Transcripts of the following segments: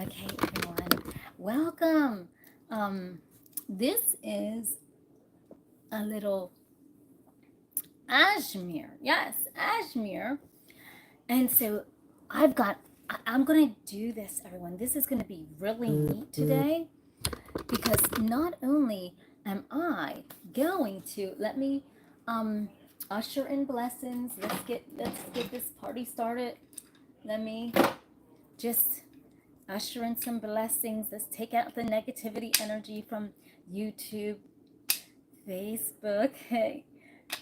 Okay, everyone, welcome. This is a little Ashmere. Yes, Ashmere. And so I've got, I'm going to do this, everyone. This is going to be really neat today because not only am I going to, let me usher in blessings. Let's get this party started. Let me just usher in some blessings. Let's take out the negativity energy from YouTube, Facebook, hey,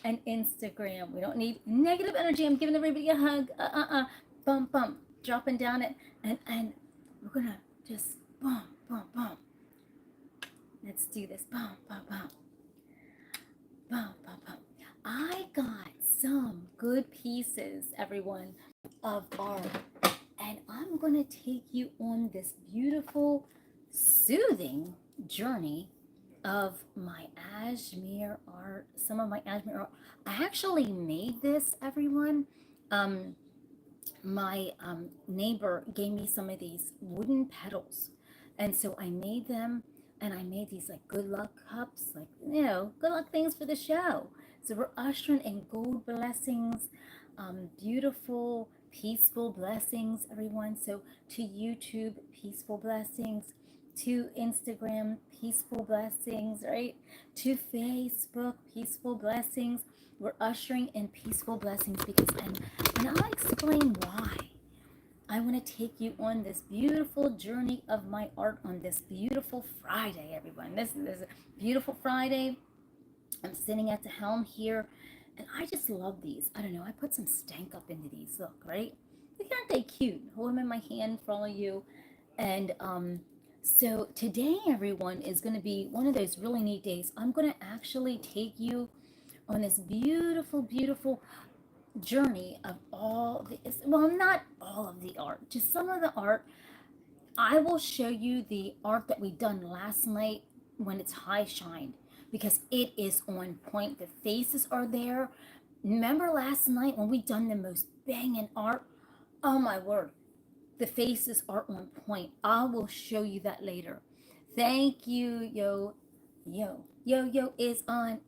and Instagram. We don't need negative energy. I'm giving everybody a hug. Bump, bump. Dropping down it. And we're going to just bump, bump, bump. Let's do this. Bump, bump, bump. Bump, bump, bump. I got some good pieces, everyone, of art. And I'm going to take you on this beautiful, soothing journey of my Ashmere art, some of my Ashmere art. I actually made this, everyone. My neighbor gave me some of these wooden petals. And so I made them, and I made these like good luck cups, like, good luck things for the show. So we're ushering in gold blessings, beautiful, peaceful blessings, everyone. So to YouTube, peaceful blessings. To Instagram, peaceful blessings, right? To Facebook, peaceful blessings. We're ushering in peaceful blessings because, and I'll explain why. I want to take you on this beautiful journey of my art on this beautiful Friday, everyone. This is a beautiful Friday. I'm sitting at the helm here, and I just love these. I don't know. I put some stank up into these. Look, right? Aren't they cute? Hold them in my hand for all of you. And so today, everyone, is going to be one of those really neat days. I'm going to actually take you on this beautiful, beautiful journey of all the, well, not all of the art, just some of the art. I will show you the art that we done last night when it's high shined because it is on point. The faces are there. Remember last night when we done the most banging art? Oh my word, the faces are on point. I will show you that later. Thank you, yo is on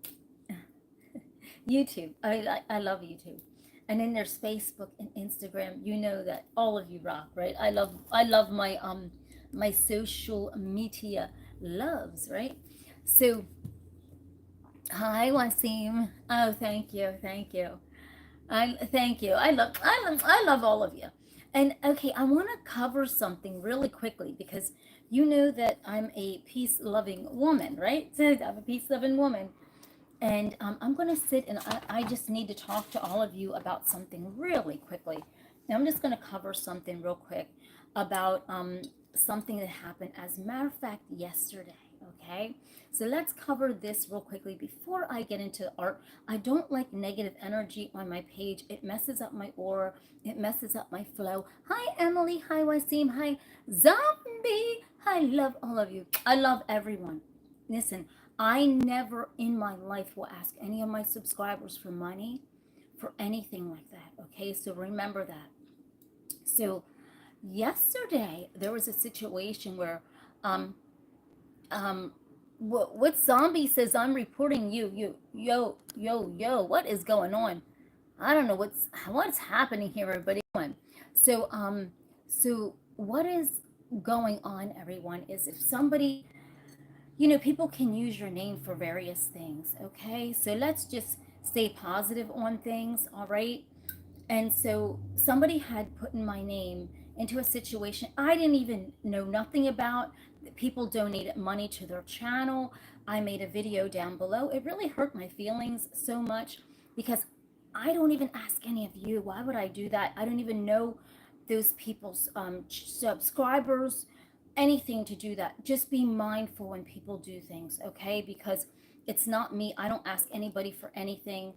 YouTube. I love YouTube. And then there's Facebook and Instagram. You know that all of you rock, right? I love my social media loves, right? So hi Wasim. Oh, thank you. Thank you. I love all of you. And okay, I want to cover something really quickly because you know that I'm a peace loving woman, right? So I'm a peace loving woman. And I'm going to sit and I just need to talk to all of you about something really quickly. Now, I'm just going to cover something real quick about something that happened, as a matter of fact, yesterday. Okay, so let's cover this real quickly before I get into art. I don't like negative energy on my page. It messes up my aura. It messes up my flow. Hi, Emily. Hi, Wasim. Hi, Zombie. I love all of you. I love everyone. Listen, I never in my life will ask any of my subscribers for money, for anything like that. Okay, so remember that. So yesterday there was a situation where um what zombie says I'm reporting yo, what is going on? I don't know what's happening here, everybody. So so what is going on, everyone, is if somebody, people can use your name for various things, okay? So let's just stay positive on things, all right? And so somebody had put in my name into a situation I didn't even know nothing about. People donated money to their channel. I made a video down below. It really hurt my feelings so much because I don't even ask any of you. Why would I do that? I don't even know those people's subscribers, anything to do that. Just be mindful when people do things, okay? Because it's not me. I don't ask anybody for anything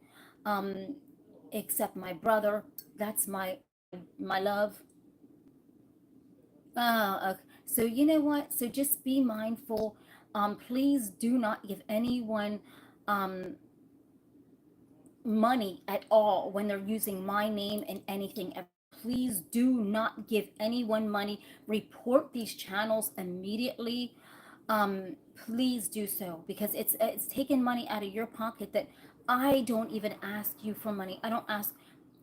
except my brother. That's my love. Okay. So you know what? So just be mindful. Please do not give anyone um, money at all when they're using my name and anything. please do not give anyone money. Report these channels immediately. Please do so, because it's taking money out of your pocket that I don't even ask you for money. I don't ask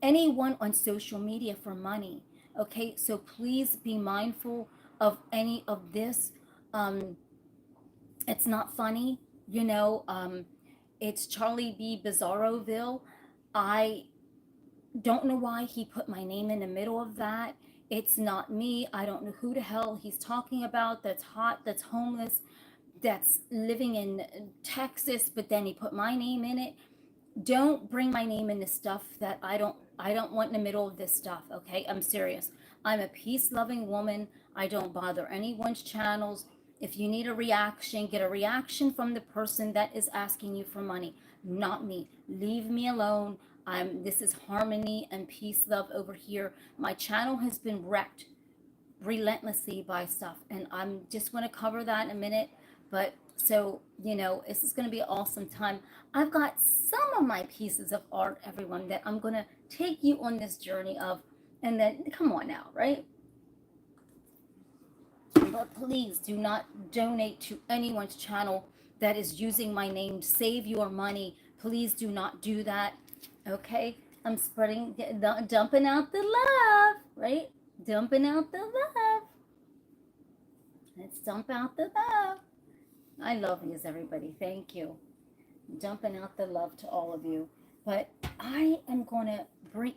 anyone on social media for money. Okay, so please be mindful of any of this. Um, it's not funny, you know. It's Charlie B. Bizarroville. I don't know why he put my name in the middle of that. It's not me. I don't know who the hell he's talking about, that's hot, that's homeless, that's living in Texas, but then he put my name in it. Don't bring my name into stuff that I don't want in the middle of this stuff. Okay, I'm serious. I'm a peace loving woman. I don't bother anyone's channels. If you need a reaction, get a reaction from the person that is asking you for money, not me. Leave me alone. This is harmony and peace love over here. My channel has been wrecked relentlessly by stuff, and I'm just going to cover that in a minute. But so, you know, this is going to be an awesome time. I've got some of my pieces of art, everyone, that I'm going to take you on this journey of. And then come on now, right? But please do not donate to anyone's channel that is using my name. Save your money. Please do not do that. Okay, I'm dumping out the love, right? Dumping out the love. Let's dump out the love. I love yous, everybody. Thank you. Dumping out the love to all of you. But I am going to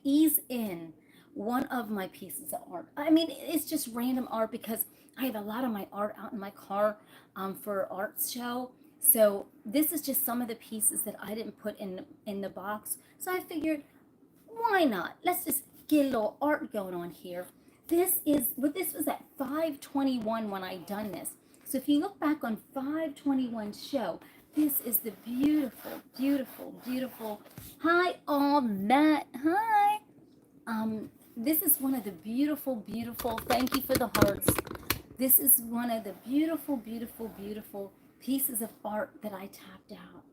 ease in one of my pieces of art. I mean, it's just random art because I have a lot of my art out in my car for art show. So this is just some of the pieces that I didn't put in the box. So I figured, why not? Let's just get a little art going on here. This was at 521 when I done this. So if you look back on 521's show, this is the beautiful, beautiful, beautiful. Hi, all that. Hi. This is one of the beautiful, beautiful. Thank you for the hearts. This is one of the beautiful, beautiful, beautiful pieces of art that I tapped out.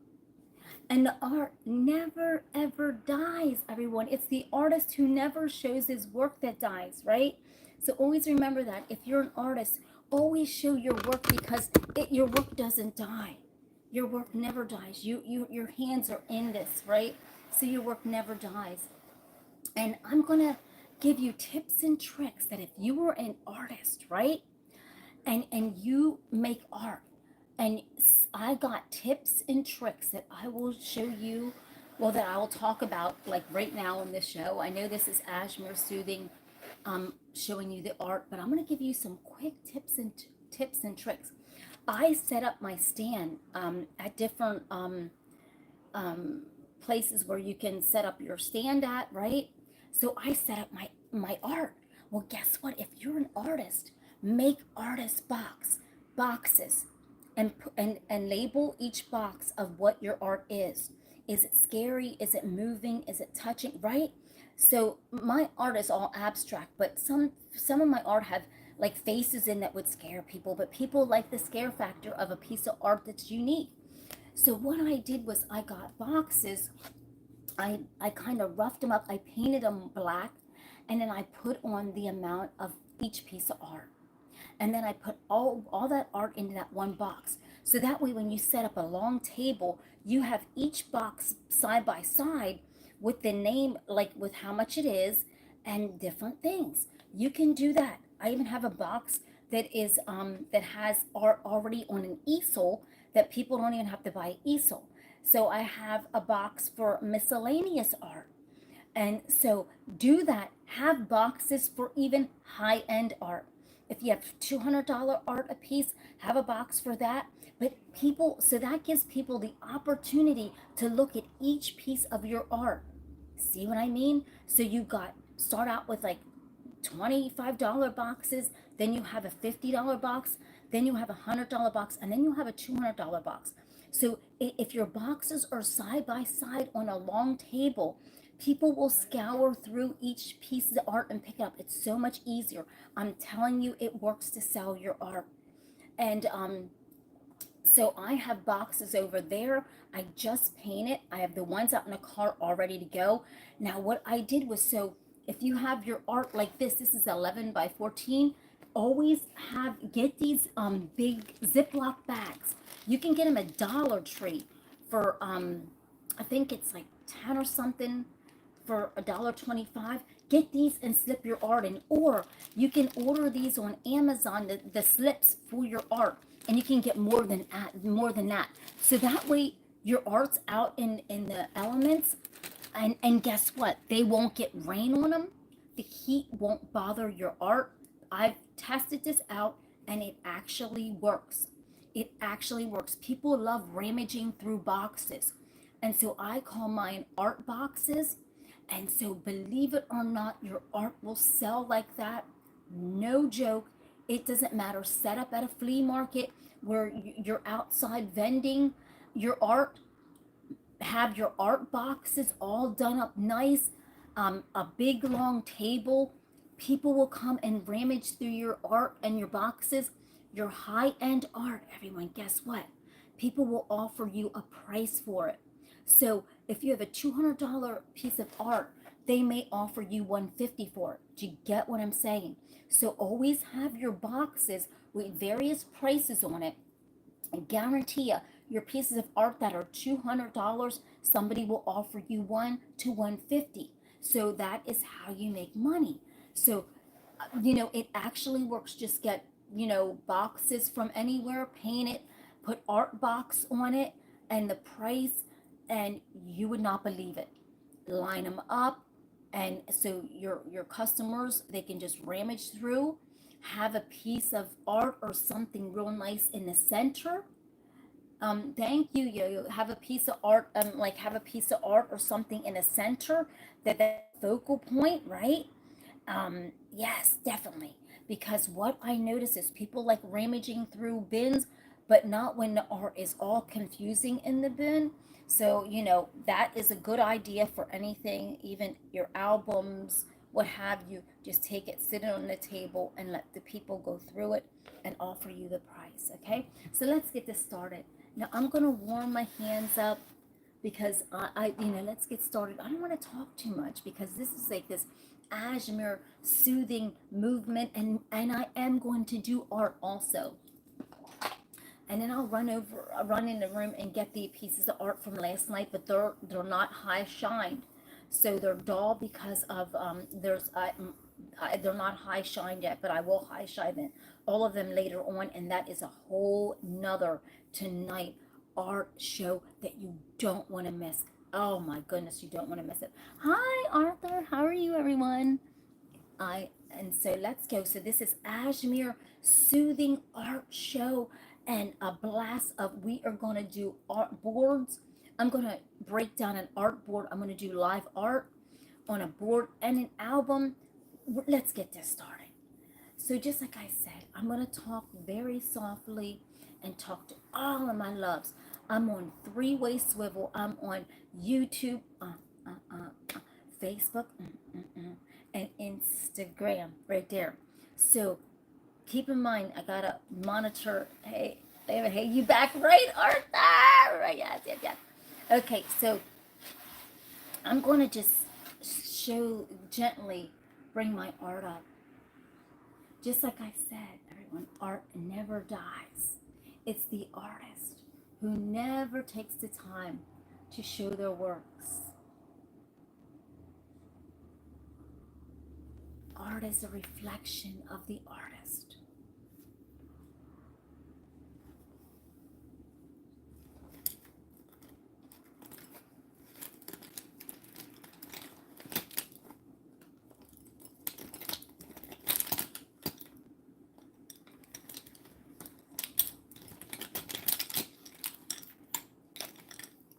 And the art never, ever dies, everyone. It's the artist who never shows his work that dies, right? So always remember that. If you're an artist, always show your work, because your work doesn't die. Your work never dies. Your hands are in this, right? So your work never dies. And I'm going to give you tips and tricks that if you were an artist, right? And you make art, and I got tips and tricks that I will show you, well, that I will talk about like right now on this show. I know this is Ashmere Soothing, showing you the art, but I'm going to give you some quick tips and tricks. I set up my stand at different places where you can set up your stand at, right? So I set up my art. Well, guess what? If you're an artist, make artist boxes and label each box of what your art is. Is it scary? Is it moving? Is it touching? Right? So my art is all abstract, but some of my art have like faces in that would scare people, but people like the scare factor of a piece of art that's unique. So what I did was I got boxes. I kind of roughed them up. I painted them black, and then I put on the amount of each piece of art. And then I put all that art into that one box. So that way when you set up a long table, you have each box side by side with the name, like with how much it is and different things. You can do that. I even have a box that is that has art already on an easel that people don't even have to buy an easel. So I have a box for miscellaneous art. And so do that. Have boxes for even high-end art. If you have $200 art a piece, have a box for that. But so that gives people the opportunity to look at each piece of your art. See what I mean? So start out with like $25 boxes, then you have a $50 box, then you have a $100 box, and then you have a $200 box. So if your boxes are side by side on a long table, people will scour through each piece of art and pick it up. It's so much easier. I'm telling you, it works to sell your art. And so I have boxes over there. I just painted. I have the ones out in the car all ready to go. Now what I did was, so If you have your art like this is 11 by 14, always get these big Ziploc bags. You can get them at Dollar Tree for I think it's like 10 or something for $1.25. Get these and slip your art in, or you can order these on Amazon, the slips for your art, and you can get more than that. So that way your art's out in the elements, and guess what? They won't get rain on them. The heat won't bother your art. I've tested this out, and it actually works. It actually works. People love rummaging through boxes. And so I call mine art boxes. And so believe it or not, your art will sell like that. No joke. It doesn't matter. Set up at a flea market where you're outside vending your art. Have your art boxes all done up nice. A big long table. People will come and rummage through your art and your boxes. Your high-end art, everyone, guess what? People will offer you a price for it. So if you have a $200 piece of art, they may offer you $150 for it. Do you get what I'm saying? So always have your boxes with various prices on it. I guarantee you, your pieces of art that are $200, somebody will offer you one to $150. So that is how you make money. So, it actually works. Just get, boxes from anywhere, paint it, put art box on it, and the price, and you would not believe it. Line them up, and so your customers, they can just rummage through, have a piece of art or something real nice in the center. Thank you, Yo-Yo. Have a piece of art, have a piece of art or something in the center, that focal point, right? Yes, definitely. Because what I notice is people like rummaging through bins, but not when the art is all confusing in the bin. So, that is a good idea for anything, even your albums, what have you. Just take it, sit it on the table, and let the people go through it and offer you the price, okay? So let's get this started. Now, I'm going to warm my hands up because let's get started. I don't want to talk too much because this is like this Ashmere soothing movement, and I am going to do art also. And then I'll run in the room and get the pieces of art from last night, but they're not high shined, so they're dull because of they're not high shined yet, but I will high shine them, all of them later on, and that is a whole nother tonight art show that you don't want to miss. Oh my goodness, you don't want to miss it. Hi Arthur, how are you everyone? And so let's go. So this is Ashmere Soothing Art Show, and a blast of, we are going to do art boards. I'm going to break down an art board. I'm going to do live art on a board and an album. Let's get this started. So just like I said, I'm going to talk very softly and talk to all of my loves. I'm on three-way swivel. I'm on YouTube, Facebook, and Instagram right there. So keep in mind, I gotta monitor. Hey, you back, right, Arthur? Right, yes. Okay, so I'm gonna just gently bring my art up. Just like I said, everyone, art never dies. It's the artist who never takes the time to show their works. Art is a reflection of the artist.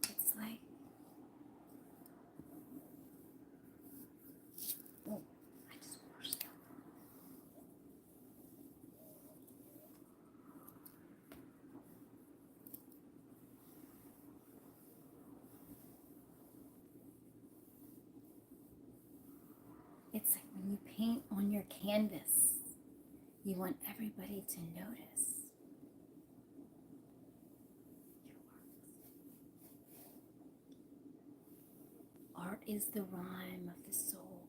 It's like, oh, I just washed that. It's like when you paint on your canvas, you want everybody to notice your works. Art is the rhyme of the soul.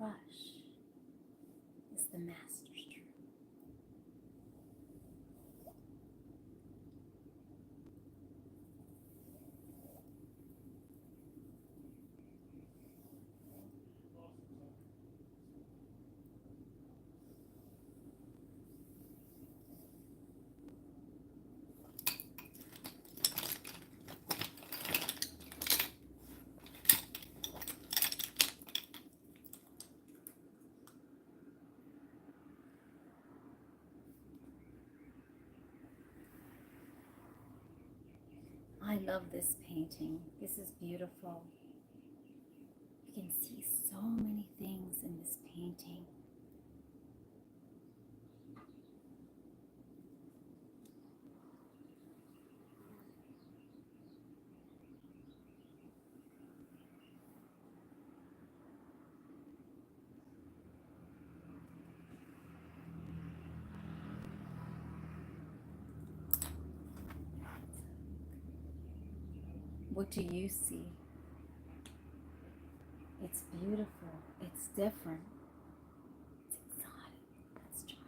brush is the master stroke. I love this painting. This is beautiful. You can see so many things in this painting. What do you see? It's beautiful. It's different. It's exotic. Let's try.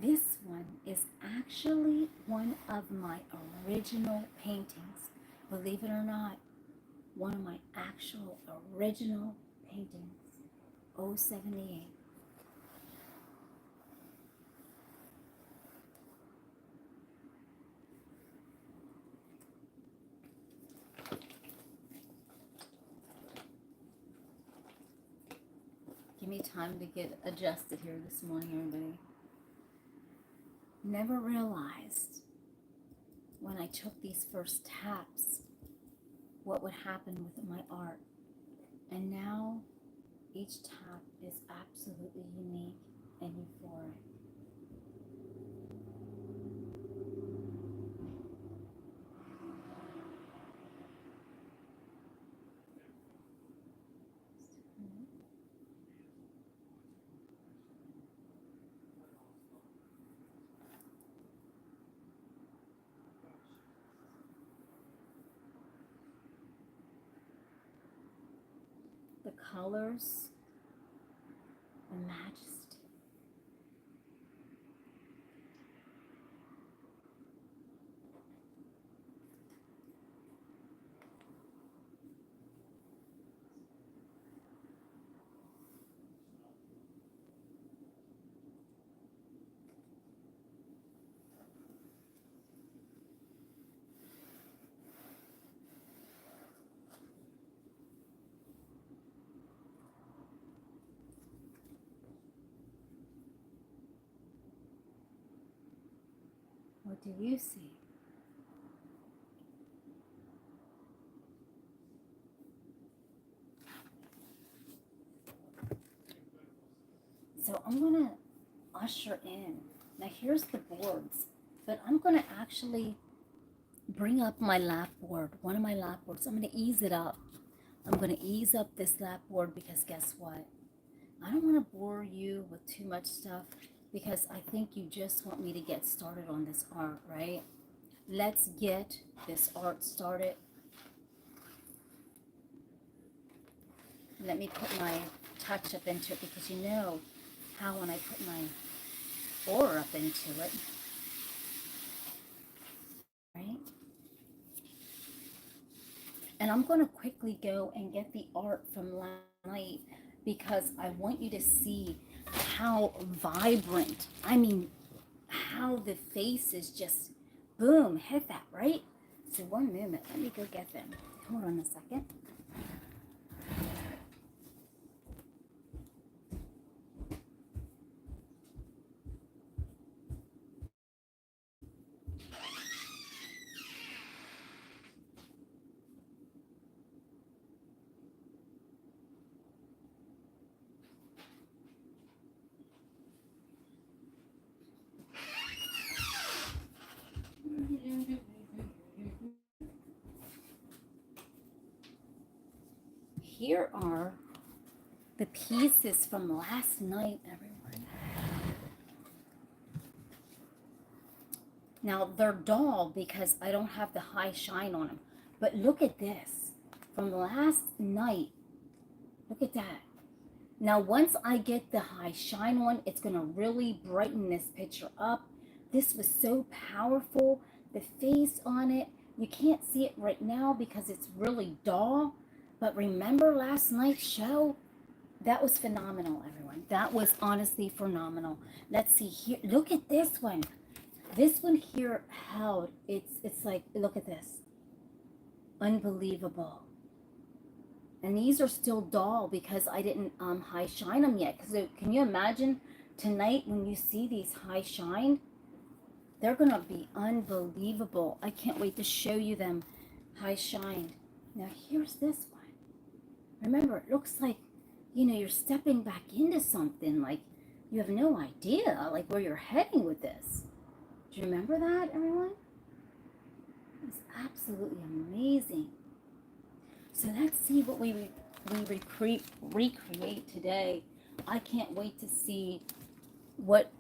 This one is actually one of my original paintings. Believe it or not, one of my actual original paintings. 078. Give me time to get adjusted here this morning, everybody. Never realized when I took these first taps what would happen with my art. And now each tap is absolutely unique and euphoric. The colors, the majesty. What do you see? So I'm going to usher in. Now here's the boards, but I'm going to actually bring up my lap board, one of my lap boards. I'm going to ease it up. I'm going to ease up this lap board because guess what? I don't want to bore you with too much stuff because I think you just want me to get started on this art, right? Let's get this art started. Let me put my touch up into it because you know how when I put my aura up into it, right? And I'm going to quickly go and get the art from last night because I want you to see how vibrant, I mean, how the faces just, boom, hit that, right? So one moment, let me go get them. Hold on a second. here are the pieces from last night, everyone. Now, they're dull because I don't have the high shine on them. But look at this. From last night, look at that. Now, once I get the high shine on, it's going to really brighten this picture up. This was so powerful. The face on it, you can't see it right now because it's really dull. But remember last night's show? That was phenomenal, everyone. That was honestly phenomenal. Let's see here. Look at this one. This one here held. It's like, look at this. Unbelievable. And these are still dull because I didn't high shine them yet. Because can you imagine tonight when you see these high shined? They're going to be unbelievable. I can't wait to show you them high shined. Now here's this one. Remember, it looks like, you know, you're stepping back into something. Like you have no idea like where you're heading with this. Do you remember that, everyone? It's absolutely amazing. So let's see what we recreate today. I can't wait to see what's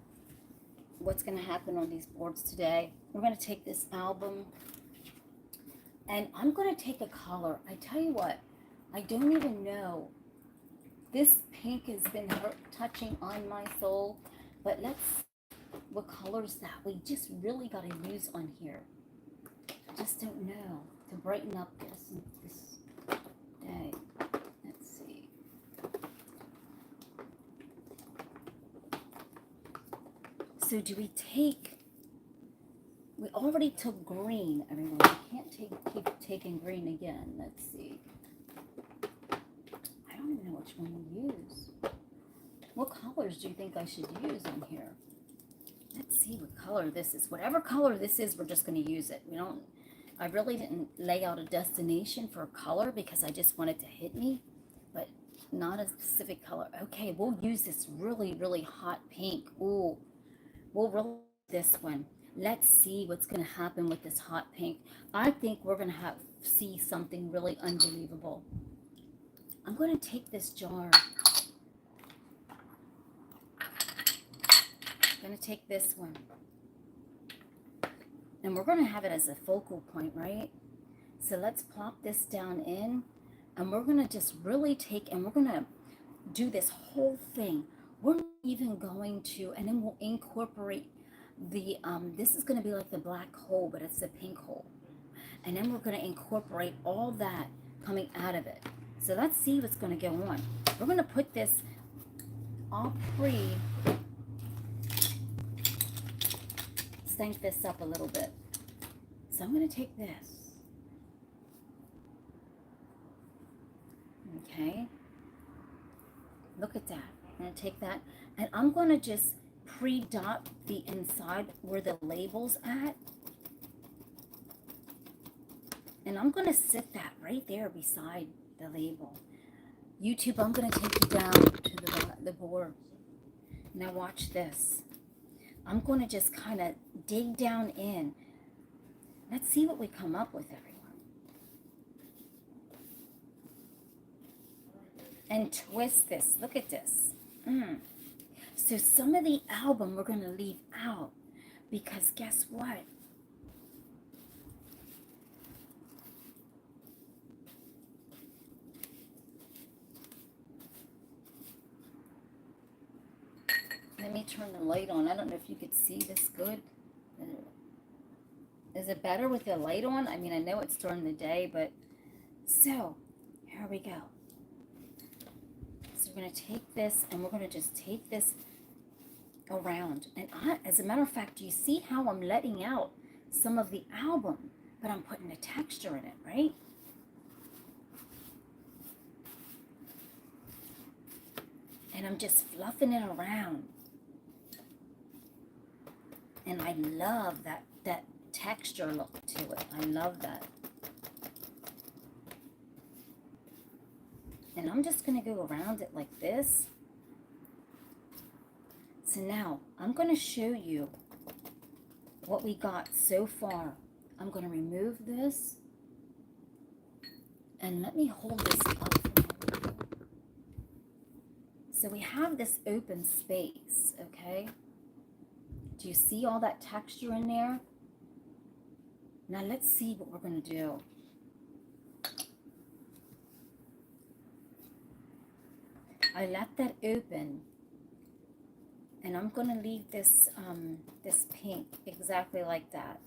going to happen on these boards today. We're going to take this album, and I'm going to take a color. I tell you what, I don't even know. This pink has been touching on my soul, but let's see what colors that we just really got to use on here. I just don't know to brighten up this day. Let's see. So do we take, we already took green, everyone. We can't keep taking green again. Let's see. I don't even know which one to use. What colors do you think I should use on here? Let's see what color this is. Whatever color this is, we're just going to use it. I really didn't lay out a destination for a color because I just wanted to hit me, but not a specific color. Okay, we'll use this really, really hot pink. Ooh, we'll really this one. Let's see what's going to happen with this hot pink. I think we're going to see something really unbelievable. I'm going to take this jar. I'm going to take this one. And we're going to have it as a focal point, right? So let's plop this down in. And we're going to just really take, and we're going to do this whole thing. We're even going to, and then we'll incorporate the, this is going to be like the black hole, but it's the pink hole. And then we're going to incorporate all that coming out of it. So let's see what's going to go on. We're going to put this all stank this up a little bit. So I'm going to take this. Okay. Look at that. I'm going to take that, and I'm going to just pre-dot the inside where the label's at. And I'm going to sit that right there beside the label. YouTube, I'm going to take you down to the board. Now watch this. I'm going to just kind of dig down in. Let's see what we come up with, everyone. And twist this. Look at this. So some of the album we're going to leave out because guess what? Let me turn the light on. I don't know if you could see this good. Is it better with the light on? I mean, I know it's during the day, but so here we go. So we're going to take this and we're going to just take this around. And as a matter of fact, you see how I'm letting out some of the album, but I'm putting a texture in it, right? And I'm just fluffing it around. And I love that texture look to it. I love that. And I'm just going to go around it like this. So now I'm going to show you what we got so far. I'm going to remove this. And let me hold this up for a moment. So we have this open space, okay? Do you see all that texture in there? Now let's see what we're going to do. I left that open, and I'm going to leave this this pink exactly like that.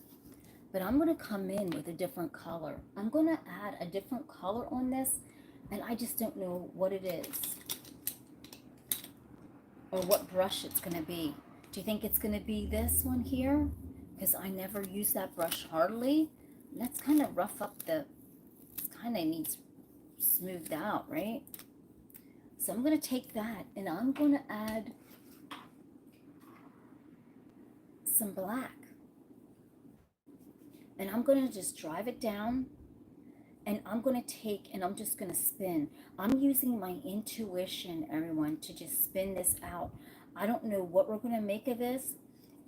But I'm going to come in with a different color. I'm going to add a different color on this, and I just don't know what it is or what brush it's going to be. Do you think it's going to be this one here? Because I never use that brush hardly. Let's kind of rough up the, it kind of needs smoothed out, right? So I'm going to take that and I'm going to add some black. And I'm going to just drive it down, and I'm going to take and I'm just going to spin. I'm using my intuition, everyone, to just spin this out. I don't know what we're going to make of this.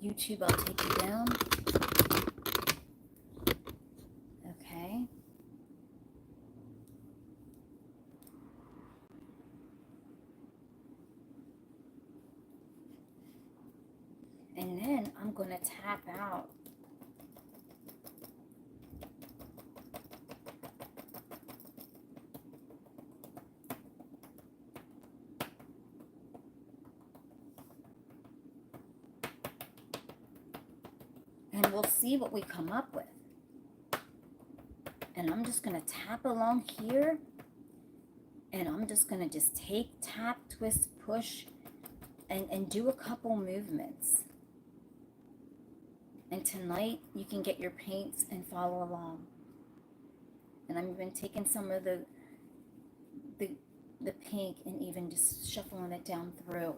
YouTube, I'll take you down. Okay. And then I'm going to tap out. And we'll see what we come up with. And I'm just going to tap along here. And I'm just going to just take, tap, twist, push, and do a couple movements. And tonight you can get your paints and follow along. And I'm even taking some of the pink and even just shuffling it down through.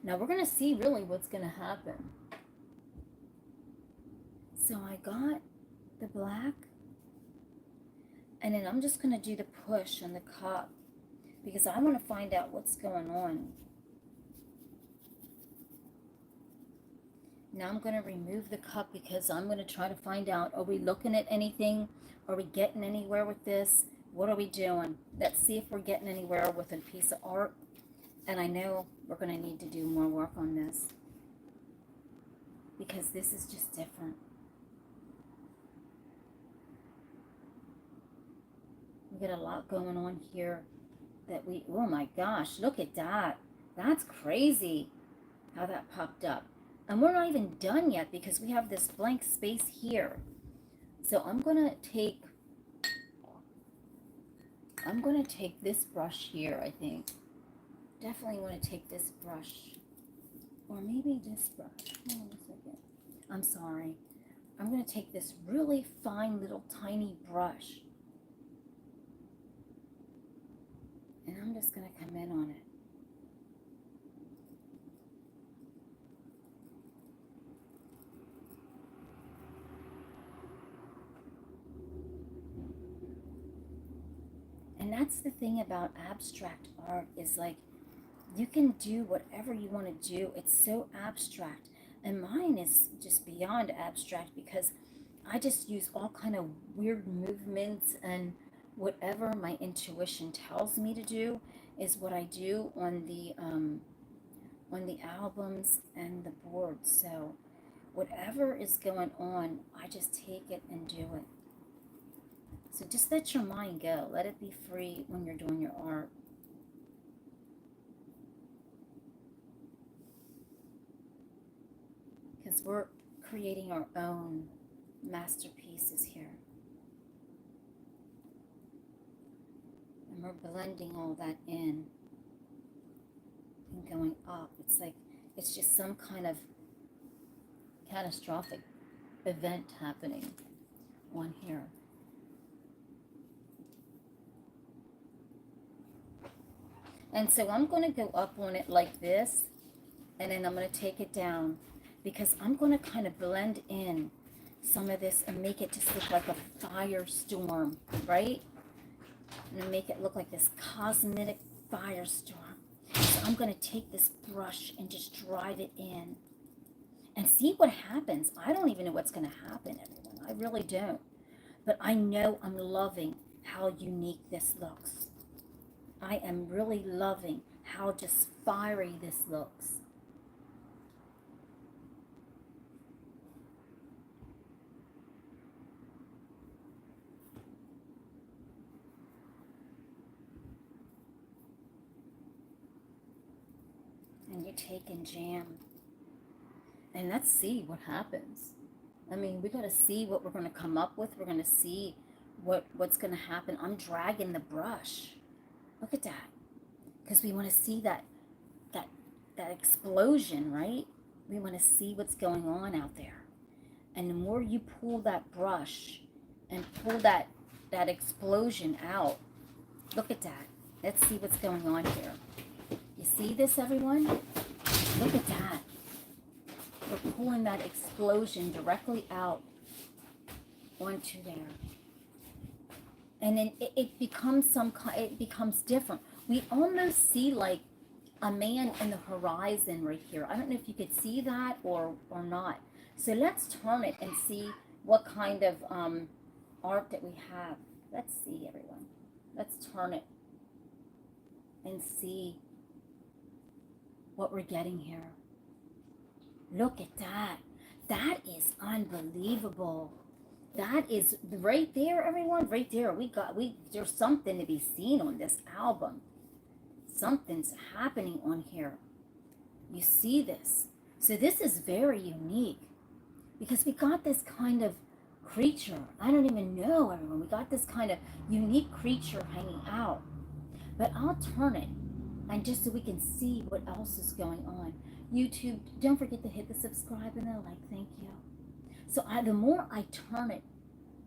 Now we're going to see really what's going to happen. So I got the black, and then I'm just going to do the push on the cup because I want to find out what's going on. Now I'm going to remove the cup because I'm going to try to find out, are we looking at anything? Are we getting anywhere with this? What are we doing? Let's see if we're getting anywhere with a piece of art. And I know we're going to need to do more work on this because this is just different. We got a lot going on here that we, oh my gosh, look at that. That's crazy how that popped up. And we're not even done yet because we have this blank space here. So I'm going to take this brush here, I think. Definitely want to take this brush. Or maybe this brush. Hold on a second. I'm sorry. I'm going to take this really fine little tiny brush. And I'm just going to come in on it. And that's the thing about abstract art is like you can do whatever you want to do. It's so abstract. And mine is just beyond abstract because I just use all kind of weird movements, and whatever my intuition tells me to do is what I do on the albums and the boards. So whatever is going on, I just take it and do it. So just let your mind go. Let it be free when you're doing your art. Because we're creating our own masterpieces here. And we're blending all that in and going up. It's like, it's just some kind of catastrophic event happening on here. And so I'm going to go up on it like this, and then I'm going to take it down because I'm going to kind of blend in some of this and make it just look like a firestorm, right? And make it look like this cosmetic firestorm. So I'm going to take this brush and just drive it in and see what happens. I don't even know what's going to happen, everyone. I really don't. But I know I'm loving how unique this looks. I am really loving how just fiery this looks. And you take and jam. And let's see what happens. I mean, we got to see what we're going to come up with. We're going to see what's going to happen. I'm dragging the brush. Look at that. Because we want to see that explosion, right? We want to see what's going on out there. And the more you pull that brush and pull that explosion out, look at that. Let's see what's going on here. You see this, everyone? Look at that. We're pulling that explosion directly out onto there. And then it becomes it becomes different. We almost see like a man in the horizon right here. I don't know if you could see that or not. So let's turn it and see what kind of art that we have. Let's see, everyone. Let's turn it and see what we're getting here. Look at that. That is unbelievable. That is right there, everyone. Right there. There's something to be seen on this album. Something's happening on here. You see this. So this is very unique because we got this kind of creature. I don't even know, everyone. We got this kind of unique creature hanging out. But I'll turn it and just so we can see what else is going on. YouTube, don't forget to hit the subscribe and the like. Thank you. So the more I turn it,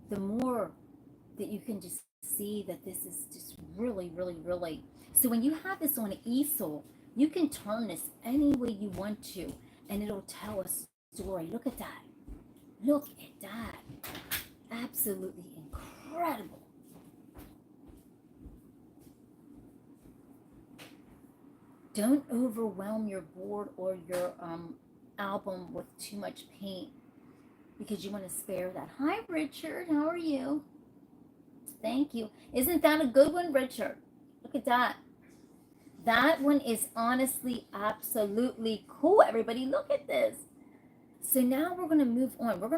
the more that you can just see that this is just really, really, really. So when you have this on an easel, you can turn this any way you want to, and it'll tell a story. Look at that. Look at that. Absolutely incredible. Don't overwhelm your board or your album with too much paint because you want to spare that. Hi, Richard. How are you? Thank you. Isn't that a good one, Richard? Look at that. That one is honestly absolutely cool. Everybody, look at this. So now we're going to move on. We're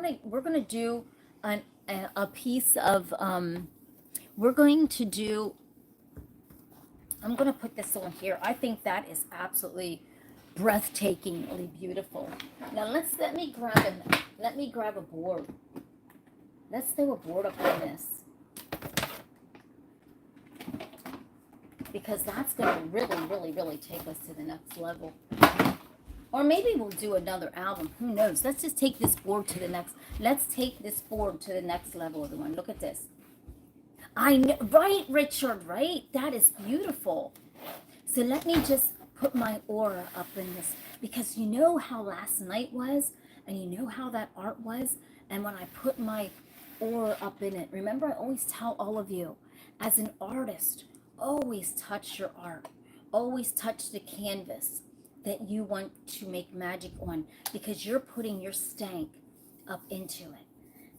going to do a piece of we're going to do. I'm going to put this on here. I think that is absolutely breathtakingly beautiful. Now let me grab a board. Let's throw a board up on this. Because that's going to really, really, really take us to the next level. Or maybe we'll do another album. Who knows? Let's just take this board to the next. Let's take this board to the next level, everyone. Look at this. I know, right, Richard, right? That is beautiful. So let me just put my aura up in this, because you know how last night was, and you know how that art was, and when I put my aura up in it, remember I always tell all of you, as an artist, always touch your art, always touch the canvas that you want to make magic on, because you're putting your stank up into it.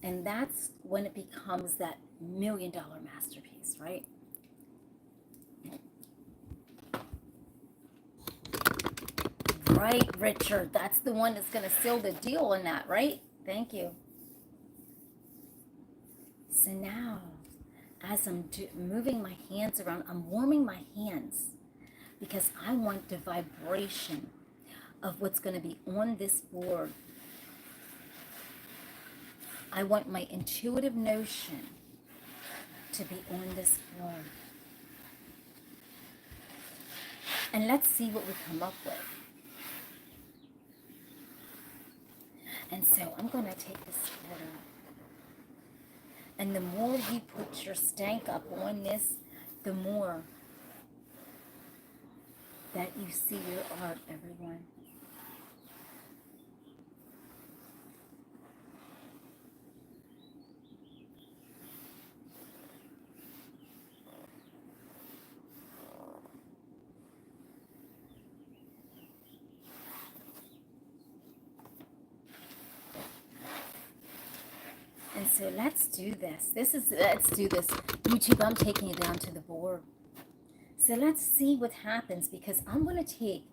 And that's when it becomes that $1 million masterpiece, right? Right, Richard. That's the one that's going to seal the deal on that, right? Thank you. So now, as I'm moving my hands around, I'm warming my hands because I want the vibration of what's going to be on this board. I want my intuitive notion to be on this board. And let's see what we come up with. And so I'm going to take this photo. And the more you put your stank up on this, the more that you see your art, everyone. And so let's do this. Let's do this. YouTube, I'm taking it down to the board. So let's see what happens, because I'm going to take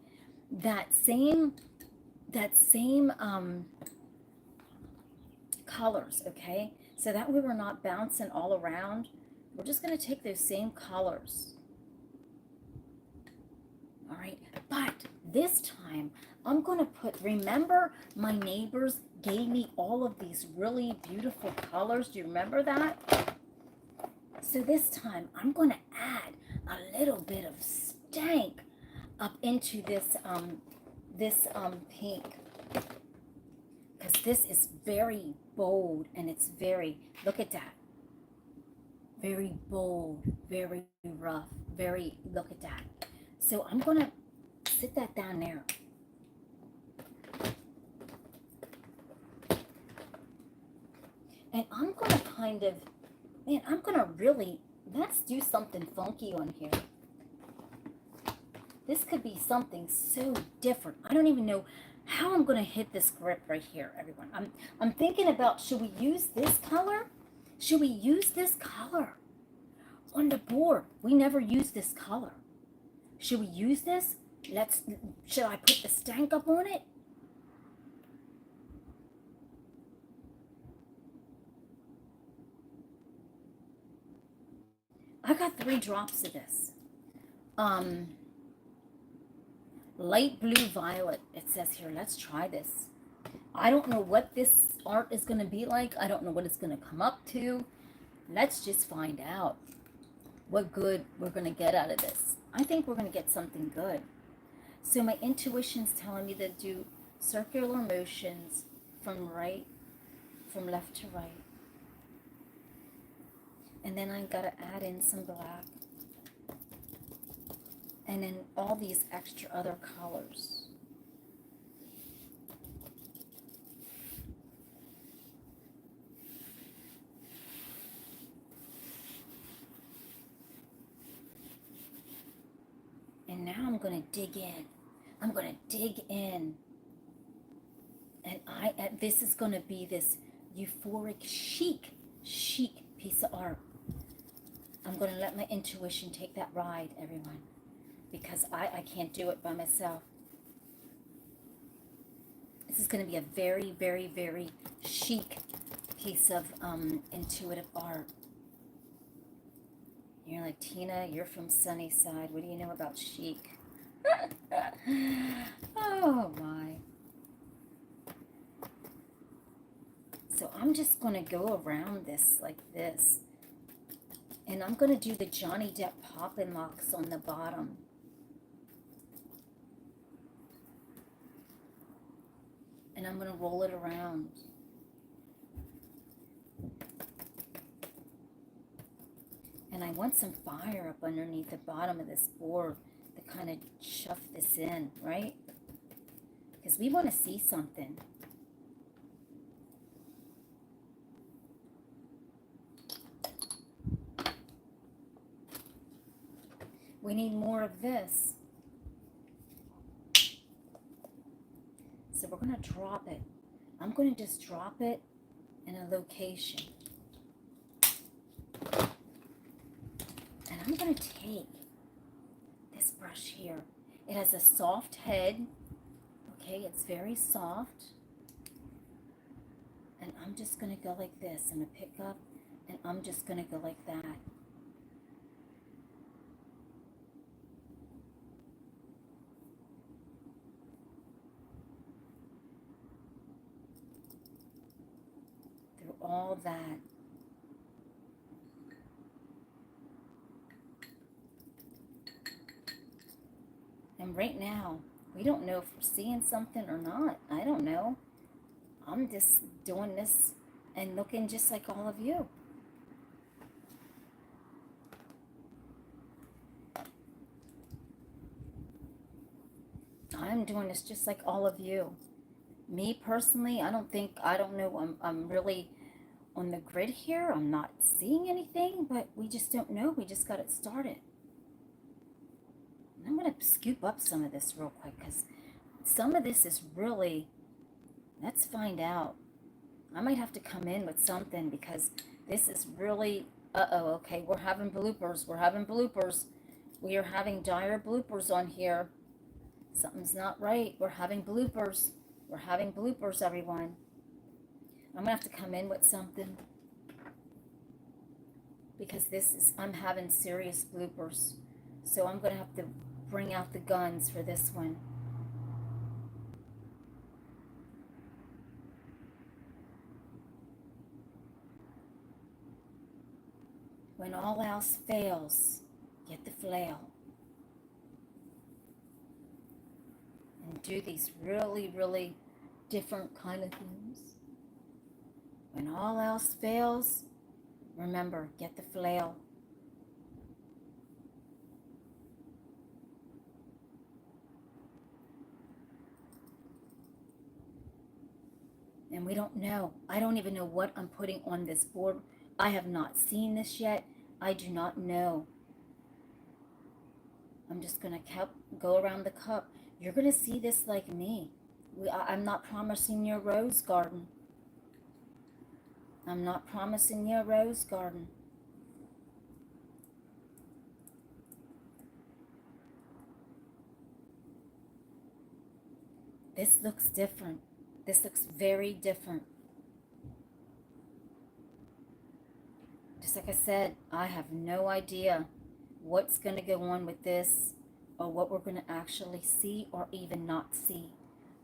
that same colors, okay? So that way we're not bouncing all around. We're just going to take those same colors. All right, but this time I'm going to put, remember my neighbors gave me all of these really beautiful colors. Do you remember that? So this time I'm going to add a little bit of stank up into this pink, because this is very bold, and it's very, look at that, very bold, very rough, very, look at that. So I'm going to sit that down there. And I'm going to kind of, man, I'm going to really, let's do something funky on here. This could be something so different. I don't even know how I'm going to hit this grip right here, everyone. I'm thinking about, should we use this color? Should we use this color on the board? We never use this color. Should we use this? Should I put the stank up on it? I got 3 drops of this. Light blue violet, it says here. Let's try this. I don't know what this art is going to be like. I don't know what it's going to come up to. Let's just find out what good we're going to get out of this. I think we're going to get something good. So my intuition's telling me to do circular motions from left to right. And then I've got to add in some black. And then all these extra other colors. And now I'm going to dig in. I'm going to dig in. And this is going to be this euphoric, chic piece of art. I'm going to let my intuition take that ride, everyone, because I can't do it by myself. This is going to be a very, very, very chic piece of intuitive art. You're like, Tina, you're from Sunnyside. What do you know about chic? Oh, my. So I'm just going to go around this like this. And I'm going to do the Johnny Depp poppin' locks on the bottom. And I'm going to roll it around. And I want some fire up underneath the bottom of this board to kind of shove this in, right? Because we want to see something. We need more of this. So we're going to drop it. I'm going to just drop it in a location. And I'm going to take this brush here. It has a soft head. Okay, it's very soft. And I'm just going to go like this. I'm going to pick up, and I'm just going to go like that. Through all that. And right now, we don't know if we're seeing something or not. I don't know. I'm just doing this and looking just like all of you. I'm doing this just like all of you. Me personally, I don't know, I'm really on the grid here. I'm not seeing anything, but we just don't know. We just got it started. And I'm going to scoop up some of this real quick, because some of this is really, let's find out. I might have to come in with something, because this is really, okay, we're having bloopers. We are having dire bloopers on here. Something's not right. We're having bloopers. We're having bloopers, everyone. I'm going to have to come in with something. Because I'm having serious bloopers. So I'm going to have to bring out the guns for this one. When all else fails, get the flail. And do these really, really different kind of things. When all else fails, remember, get the flail. And we don't know. I don't even know what I'm putting on this board. I have not seen this yet. I do not know. I'm just going to go around the cup. You're going to see this like me. I'm not promising you a rose garden. I'm not promising you a rose garden. This looks different. This looks very different. Just like I said, I have no idea what's going to go on with this or what we're going to actually see or even not see.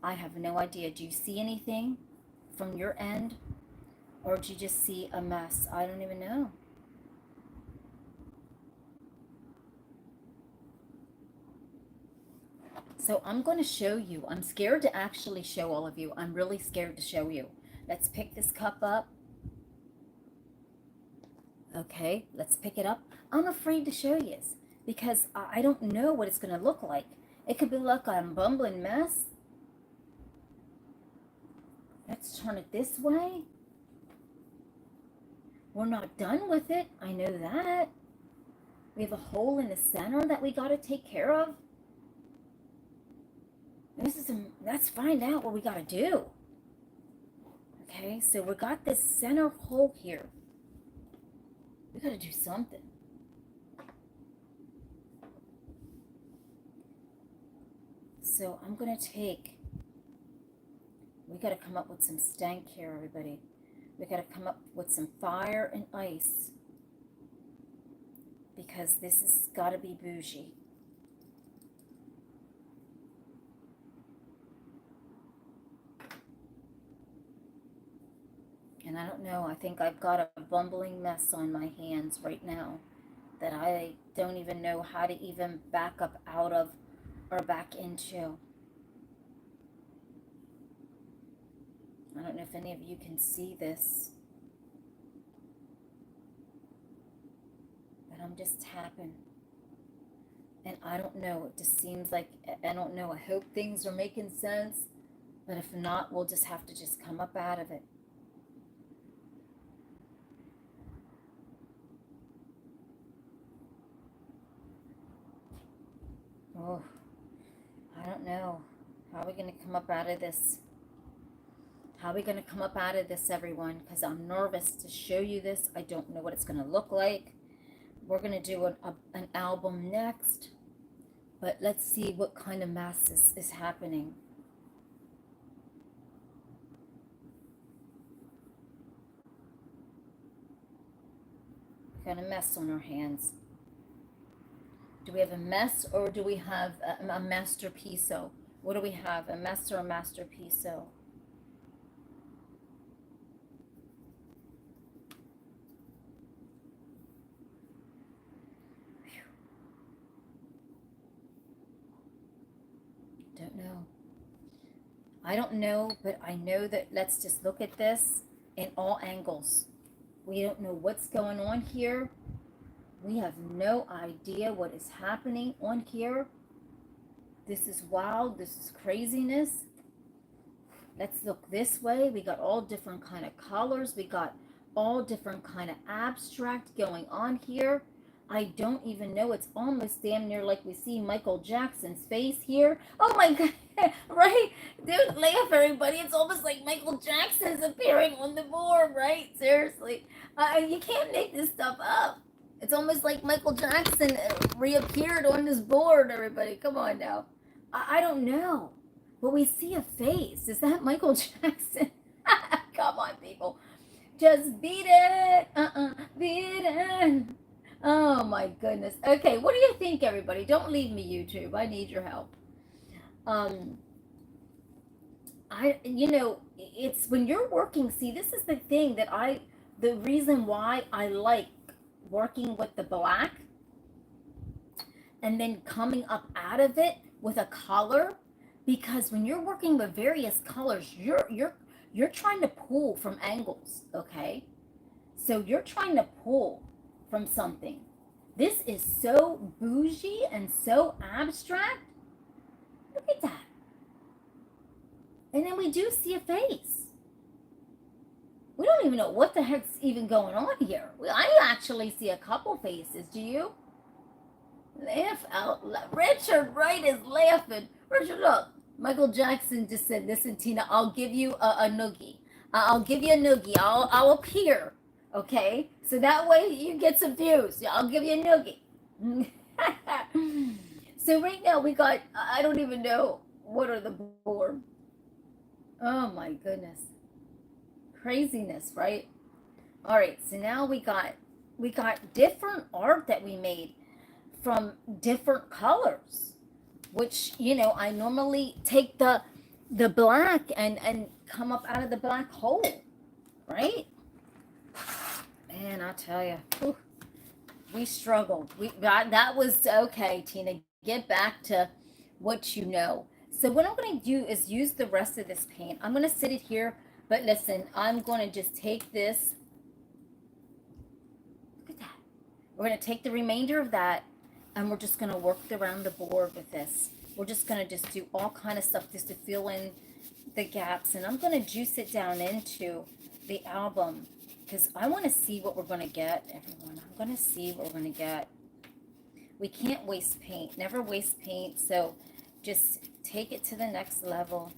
I have no idea. Do you see anything from your end? Or do you just see a mess? I don't even know. So I'm going to show you. I'm scared to actually show all of you. I'm really scared to show you. Let's pick this cup up. Okay, let's pick it up. I'm afraid to show you because I don't know what it's going to look like. It could be like a bumbling mess. Let's turn it this way. We're not done with it. I know that. We have a hole in the center that we got to take care of. Let's find out what we got to do. Okay, so we got this center hole here. We got to do something. So I'm going to we got to come up with some stank here, everybody. We got to come up with some fire and ice. Because this has got to be bougie. And I don't know, I think I've got a bumbling mess on my hands right now that I don't even know how to even back up out of or back into. I don't know if any of you can see this. But I'm just tapping. And I don't know, it just seems like, I don't know, I hope things are making sense. But if not, we'll just have to just come up out of it. Oh, I don't know. How are we going to come up out of this? How are we going to come up out of this, everyone? Because I'm nervous to show you this. I don't know what it's going to look like. We're going to do an album next. But let's see what kind of mess is happening. We've got a mess on our hands. Do we have a mess or do we have a masterpiece? What do we have? A mess or a masterpiece? Don't know. I don't know, but I know that let's just look at this in all angles. We don't know what's going on here. We have no idea what is happening on here. This is wild. This is craziness. Let's look this way. We got all different kind of colors. We got all different kind of abstract going on here. I don't even know. It's almost damn near like we see Michael Jackson's face here. Oh my God, right? Don't laugh, everybody. It's almost like Michael Jackson's appearing on the board, right? Seriously. You can't make this stuff up. It's almost like Michael Jackson reappeared on this board, everybody. Come on now. I don't know. But we see a face. Is that Michael Jackson? Come on, people. Just beat it. Beat it. Oh my goodness. Okay, what do you think, everybody? Don't leave me, YouTube. I need your help. It's when you're working, see, this is the thing that the reason why I like working with the black and then coming up out of it with a color, because when you're working with various colors, you're trying to pull from angles, okay? So you're trying to pull from something. This is so bougie and so abstract. Look at that. And then we do see a face. We don't even know what the heck's even going on here. I actually see a couple faces. Do you? Laugh out loud. Richard Wright is laughing. Richard, look. Michael Jackson just said, listen, Tina, I'll give you a noogie. I'll give you a noogie. I'll appear. Okay? So that way you get some views. I'll give you a noogie. So right now we got, I don't even know what are the board. Oh my goodness. Craziness, right? All right, so now we got different art that we made from different colors, which, I normally take the black and come up out of the black hole, right? Man, I tell you, we struggled. That was okay, Tina. Get back to what you know. So what I'm going to do is use the rest of this paint. I'm going to sit it here, but listen, I'm going to just take this. Look at that. We're going to take the remainder of that, and we're just going to work around the board with this. We're just going to just do all kind of stuff just to fill in the gaps, and I'm going to juice it down into the album because I want to see what we're going to get, everyone. I'm going to see what we're going to get. We can't waste paint. Never waste paint, so just take it to the next level.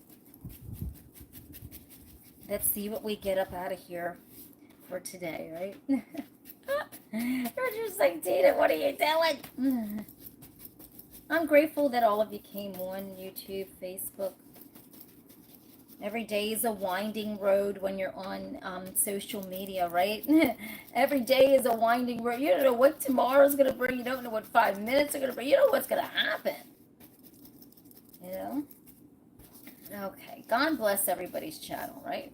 Let's see what we get up out of here for today, right? Roger's like, Tina, what are you doing? I'm grateful that all of you came on YouTube, Facebook. Every day is a winding road when you're on social media, right? Every day is a winding road. You don't know what tomorrow's going to bring. You don't know what 5 minutes are going to bring. You don't know what's going to happen. Okay, God bless everybody's channel, right?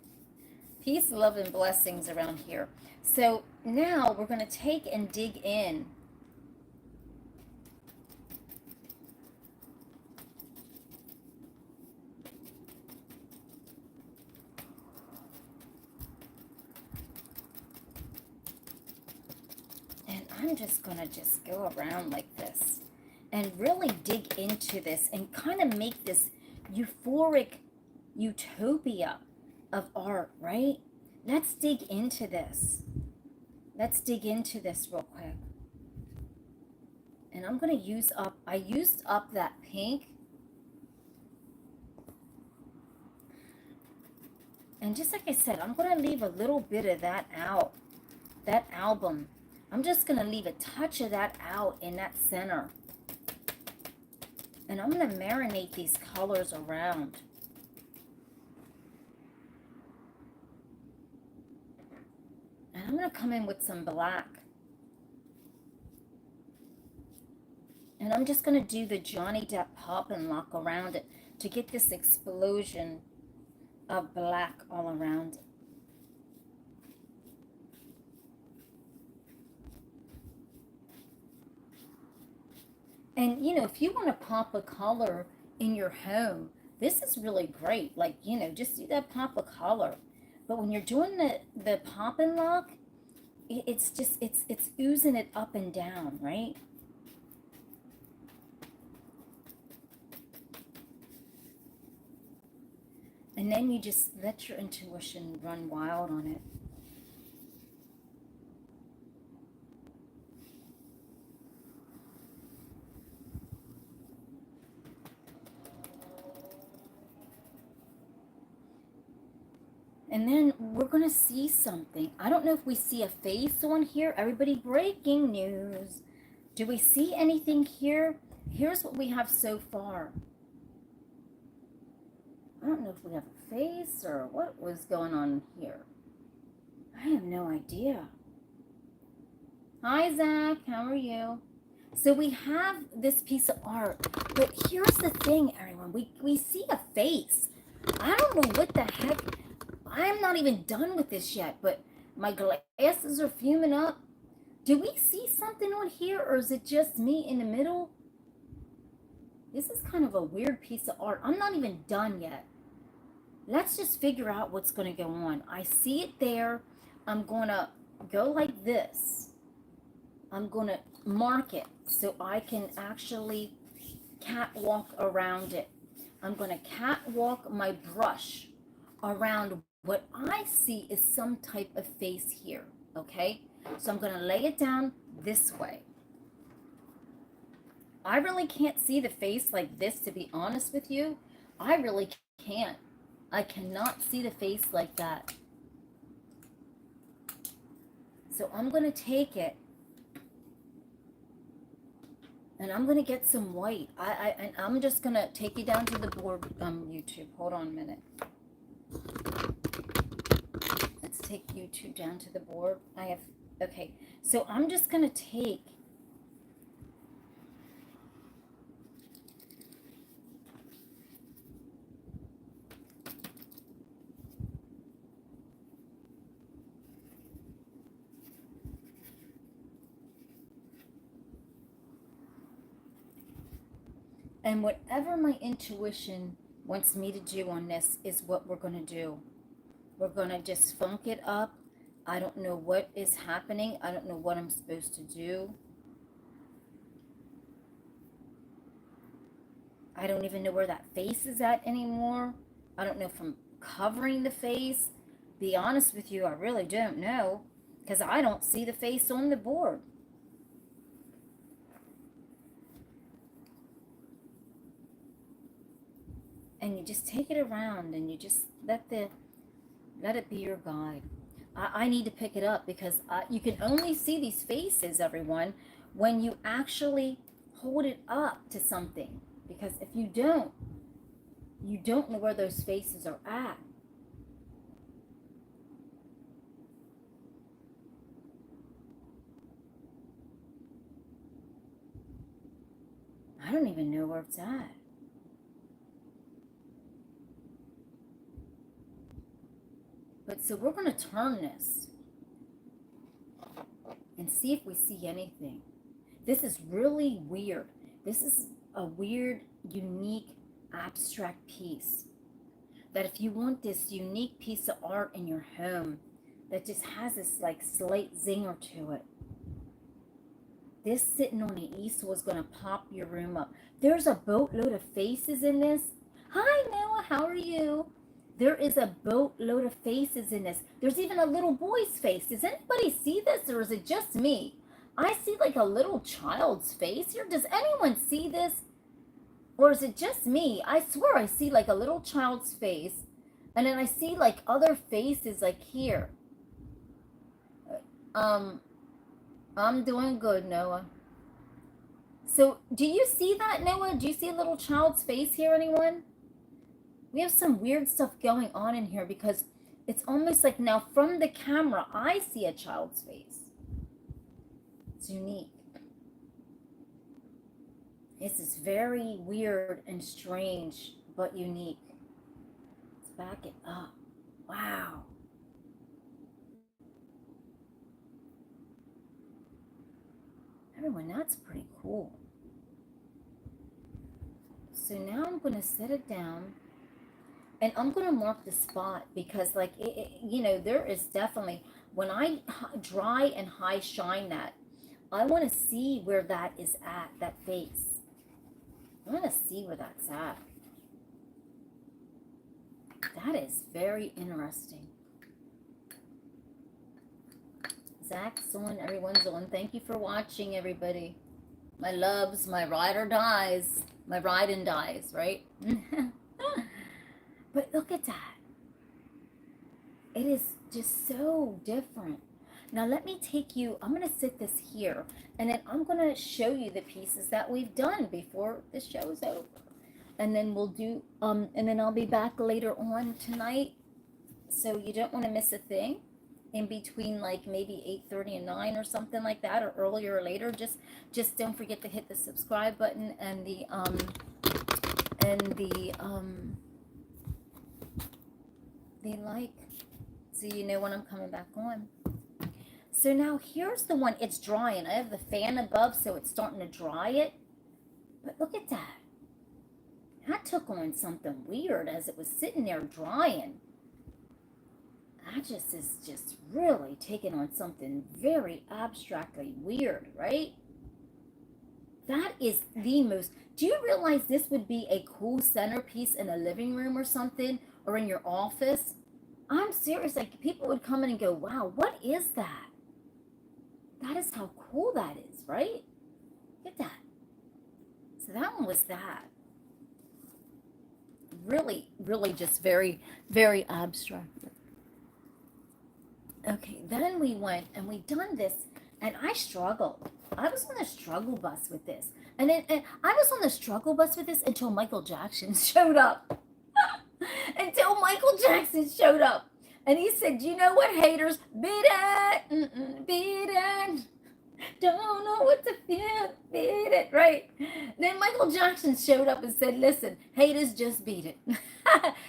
Peace, love, and blessings around here. So now we're going to take and dig in. And I'm just going to just go around like this and really dig into this and kind of make this euphoric utopia of art, right? Let's dig into this. Let's dig into this real quick. And I'm going to use up, I used up that pink. And just like I said, I'm going to leave a little bit of that out, that album. I'm just going to leave a touch of that out in that center. And I'm going to marinate these colors around. And I'm going to come in with some black. And I'm just going to do the Johnny Depp pop and lock around it to get this explosion of black all around it. And, if you want to pop a color in your home, this is really great. Like, just do that pop of color. But when you're doing the pop and lock, it's oozing it up and down, right? And then you just let your intuition run wild on it. And then we're going to see something. I don't know if we see a face on here. Everybody, breaking news. Do we see anything here? Here's what we have so far. I don't know if we have a face or what was going on here. I have no idea. Hi, Zach. How are you? So we have this piece of art. But here's the thing, everyone. We see a face. I don't know what the heck. I'm not even done with this yet, but my glasses are fuming up. Do we see something on here, or is it just me in the middle? This is kind of a weird piece of art. I'm not even done yet. Let's just figure out what's going to go on. I see it there. I'm going to go like this. I'm going to mark it so I can actually catwalk around it. I'm going to catwalk my brush around what I see is some type of face here, okay? So I'm going to lay it down this way. I really can't see the face like this, to be honest with you. I really can't. I cannot see the face like that. So I'm going to take it and I'm going to get some white. And I'm just going to take you down to the board, YouTube. Hold on a minute. Let's take YouTube down to the board. Okay. So I'm just going to take and whatever my intuition wants me to do on this is what we're going to do. We're going to just funk it up. I don't know what is happening. I don't know what I'm supposed to do. I don't even know where that face is at anymore. I don't know if I'm covering the face. Be honest with you, I really don't know, because I don't see the face on the board. And you just take it around and you just let it be your guide. I need to pick it up because you can only see these faces, everyone, when you actually hold it up to something. Because if you don't know where those faces are at. I don't even know where it's at. But so we're going to turn this and see if we see anything. This is really weird. This is a weird, unique, abstract piece. That if you want this unique piece of art in your home that just has this like slight zinger to it, this sitting on the easel is going to pop your room up. There's a boatload of faces in this. Hi, Noah. How are you? There is a boatload of faces in this. There's even a little boy's face. Does anybody see this, or is it just me? I see like a little child's face here. Does anyone see this? Or is it just me? I swear I see like a little child's face. And then I see like other faces like here. I'm doing good, Noah. So do you see that, Noah? Do you see a little child's face here, anyone? We have some weird stuff going on in here because it's almost like now from the camera, I see a child's face. It's unique. This is very weird and strange, but unique. Let's back it up. Wow. Everyone, that's pretty cool. So now I'm going to set it down. And I'm going to mark the spot because, like, there is definitely, when I dry and high shine that, I want to see where that is at, that face. I want to see where that's at. That is very interesting. Zach's on, everyone's on. Thank you for watching, everybody. My loves, my ride or dies. My ride and dies, right? But look at that. It is just so different. Now let me take you, I'm going to sit this here, and then I'm going to show you the pieces that we've done before the show's over. And then we'll do, and then I'll be back later on tonight. So you don't want to miss a thing in between, like maybe 8:30 and 9 or something like that, or earlier or later. Just don't forget to hit the subscribe button and the like, so you know when I'm coming back on. So now here's the one. It's drying. I have the fan above, so it's starting to dry it. But look at that. That took on something weird as it was sitting there drying. That just is just really taking on something very abstractly weird, right? That is the most, do you realize this would be a cool centerpiece in a living room or something, or in your office? I'm serious, like people would come in and go, wow, what is that? That is how cool that is, right? Look at that. So that one was that. Really, really just very, very abstract. Okay, then we went and we done this, and I struggled. I was on the struggle bus with this. And I was on the struggle bus with this until Michael Jackson showed up. Until Michael Jackson showed up. And he said, you know what, haters? Beat it. Beat it. Don't know what to feel. Beat it. Right? Then Michael Jackson showed up and said, listen, haters, just beat it.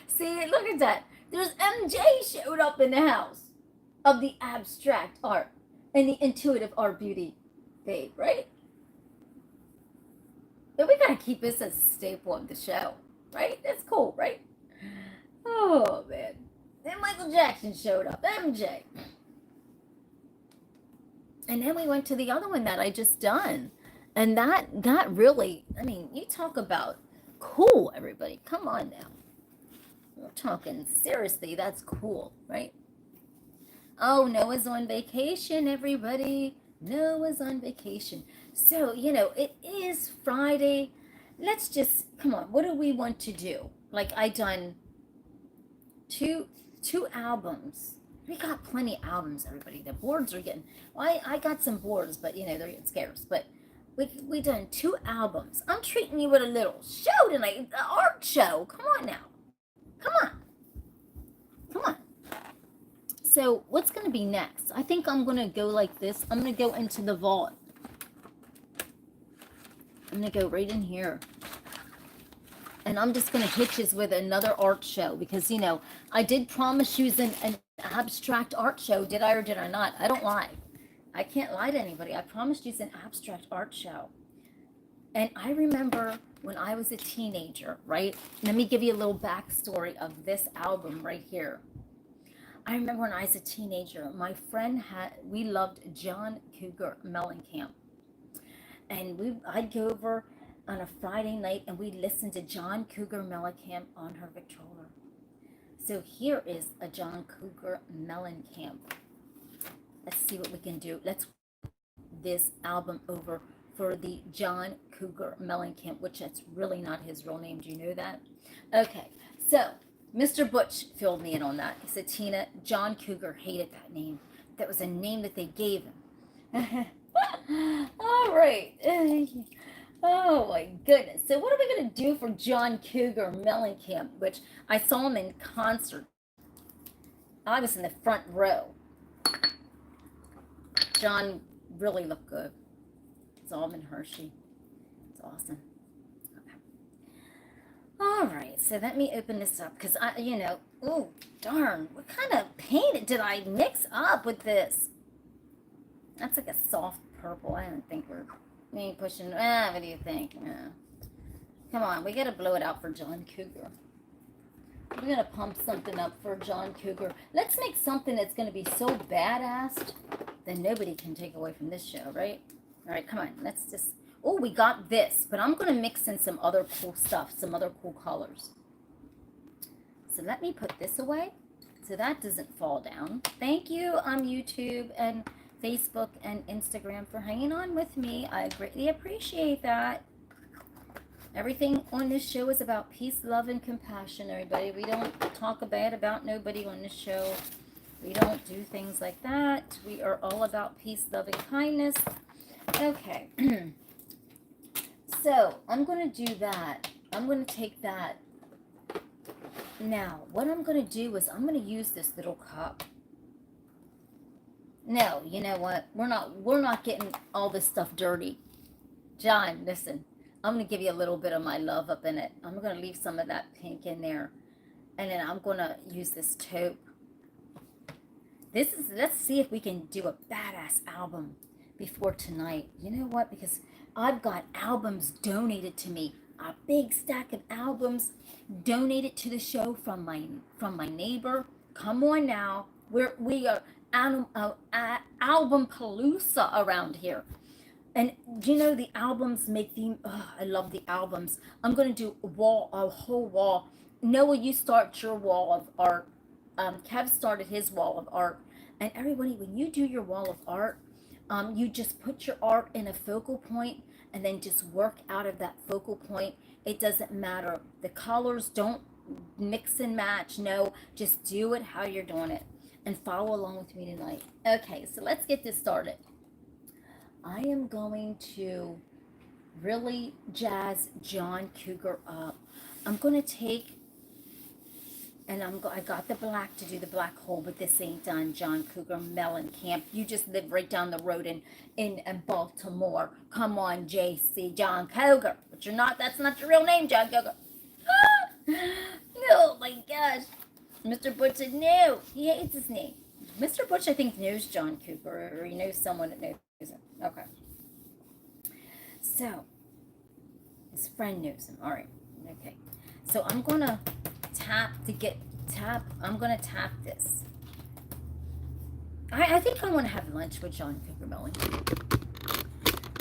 See, look at that. There's MJ showed up in the house of the abstract art and the intuitive art beauty babe, right? But we gotta keep this as a staple of the show, right? That's cool, right? Oh man. Then Michael Jackson showed up, MJ. And then we went to the other one that I just done. And that really, I mean, you talk about cool, everybody. Come on now. We're talking seriously, that's cool, right? Oh, Noah's on vacation, everybody. Noah's on vacation. So, you know, it is Friday. Let's just, come on, what do we want to do? Like, I done two albums. We got plenty of albums, everybody. The boards are getting, well, I got some boards, but, you know, they're getting scarce. But we done 2 albums. I'm treating you with a little show tonight, the art show. Come on now. Come on. Come on. So what's going to be next? I think I'm going to go like this. I'm going to go into the vault. I'm going to go right in here. And I'm just going to hit you with another art show. Because, you know, I did promise you an abstract art show. Did I or did I not? I don't lie. I can't lie to anybody. I promised you an abstract art show. And I remember when I was a teenager, right? Let me give you a little backstory of this album right here. I remember when I was a teenager, my friend we loved John Cougar Mellencamp. And I'd go over on a Friday night and we'd listen to John Cougar Mellencamp on her Victrola. So here is a John Cougar Mellencamp. Let's see what we can do. Let's this album over for the John Cougar Mellencamp, which that's really not his real name. Do you know that? Okay, so Mr. Butch filled me in on that. He said, Tina, John Cougar hated that name. That was a name that they gave him. All right. Oh my goodness. So what are we going to do for John Cougar Mellencamp, which I saw him in concert. I was in the front row. John really looked good. It's Almond Hershey. It's awesome. All right, so let me open this up because oh, darn, what kind of paint did I mix up with this? That's like a soft purple. I don't think we ain't pushing, what do you think? Come on, we got to blow it out for John Cougar. We're going to pump something up for John Cougar. Let's make something that's going to be so badass that nobody can take away from this show, right? All right, come on, let's just... Oh, we got this, but I'm going to mix in some other cool stuff, some other cool colors. So let me put this away so that doesn't fall down. Thank you on YouTube and Facebook and Instagram for hanging on with me. I greatly appreciate that. Everything on this show is about peace, love, and compassion, everybody. We don't talk bad about nobody on this show. We don't do things like that. We are all about peace, love, and kindness. Okay. So I'm going to do that. I'm going to take that. Now, what I'm going to do is I'm going to use this little cup. No, you know what? We're not getting all this stuff dirty. John, listen. I'm going to give you a little bit of my love up in it. I'm going to leave some of that pink in there. And then I'm going to use this taupe. Let's see if we can do a badass album before tonight. You know what? Because I've got albums donated to me. A big stack of albums donated to the show from my neighbor. Come on now. We are album palooza around here. And you know, the albums make the, I love the albums. I'm going to do a whole wall. Noah, you start your wall of art. Kev started his wall of art. And everybody, when you do your wall of art, you just put your art in a focal point and then just work out of that focal point. It doesn't matter. The colors don't mix and match. No, just do it how you're doing it. And follow along with me tonight. Okay, so let's get this started. I am going to really jazz John Cougar up. I'm going to take, and I got the black to do the black hole, but this ain't done. John Cougar Mellencamp. You just live right down the road in Baltimore. Come on, JC, John Cougar. But you're not, that's not your real name, John Cougar. Oh my gosh. Mr. Butch said no. He hates his name. Mr. Butch, I think, knows John Cougar, or he knows someone that knows him. Okay. So, his friend knows him. All right. Okay. So I'm going to I'm going to tap this. I think I want to have lunch with John Cougar Melon.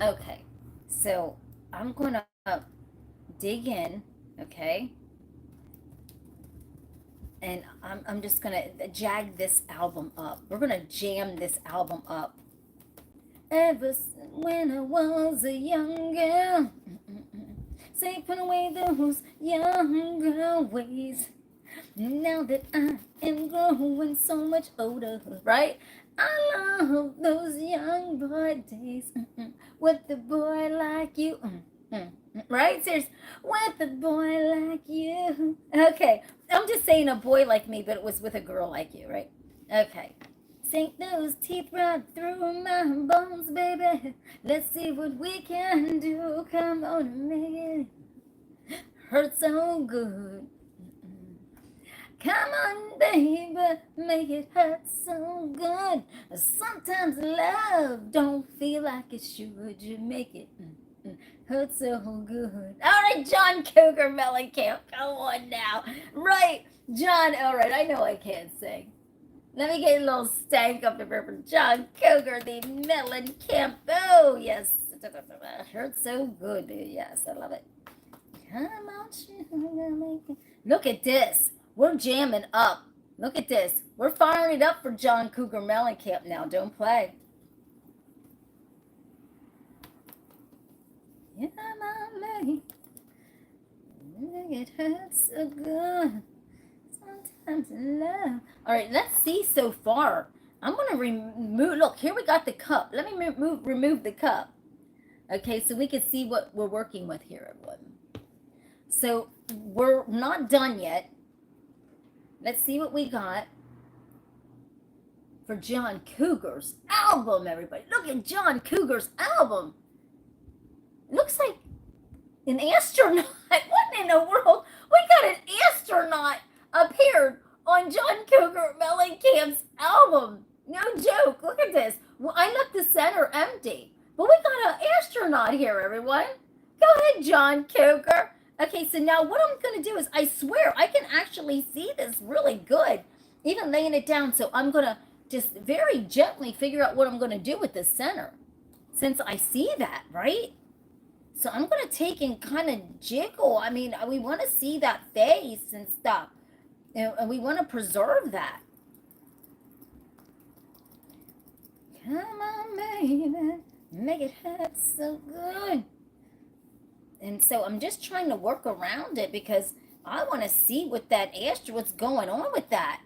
Okay. So I'm going to dig in. Okay. And I'm just going to jag this album up. We're going to jam this album up. Ever when I was a young girl, say put away those young girl ways. Now that I am growing so much older, right? I love those young boy days. With the boy like you. Right? Seriously. With a boy like you. Okay. I'm just saying a boy like me, but it was with a girl like you, right? Okay. Sink those teeth right through my bones, baby. Let's see what we can do. Come on and make it hurt so good. Come on, baby, make it hurt so good. Sometimes love don't feel like it should. You make it hurt so good. All right, John Cougar Mellencamp, come on now. Right, John, all right, I know I can't sing. Let me get a little stank up there for John Cougar, the Mellencamp. Oh, yes. It hurts so good. Yes, I love it. Come on, sugar. Look at this. We're jamming up. Look at this. We're firing it up for John Cougar Mellencamp now. Don't play. Yeah, my lady. It hurts so good. Love. All right, let's see so far. I'm going to remove, look, here we got the cup. Let me remove the cup. Okay, so we can see what we're working with here, everyone. So we're not done yet. Let's see what we got for John Cougar's album, everybody. Look at John Cougar's album. Looks like an astronaut. What in the world? We got an astronaut appeared on John Cougar Mellencamp's album. No joke. Look at this. Well, I left the center empty, but we got an astronaut here, everyone. Go ahead, John Cougar. Okay, so now what I'm going to do is, I swear, I can actually see this really good, even laying it down. So I'm going to just very gently figure out what I'm going to do with the center, since I see that, right? So I'm going to take and kind of jiggle. I mean, we want to see that face and stuff. And we want to preserve that. Come on, baby. Make it hurt so good. And so I'm just trying to work around it because I want to see what what's going on with that.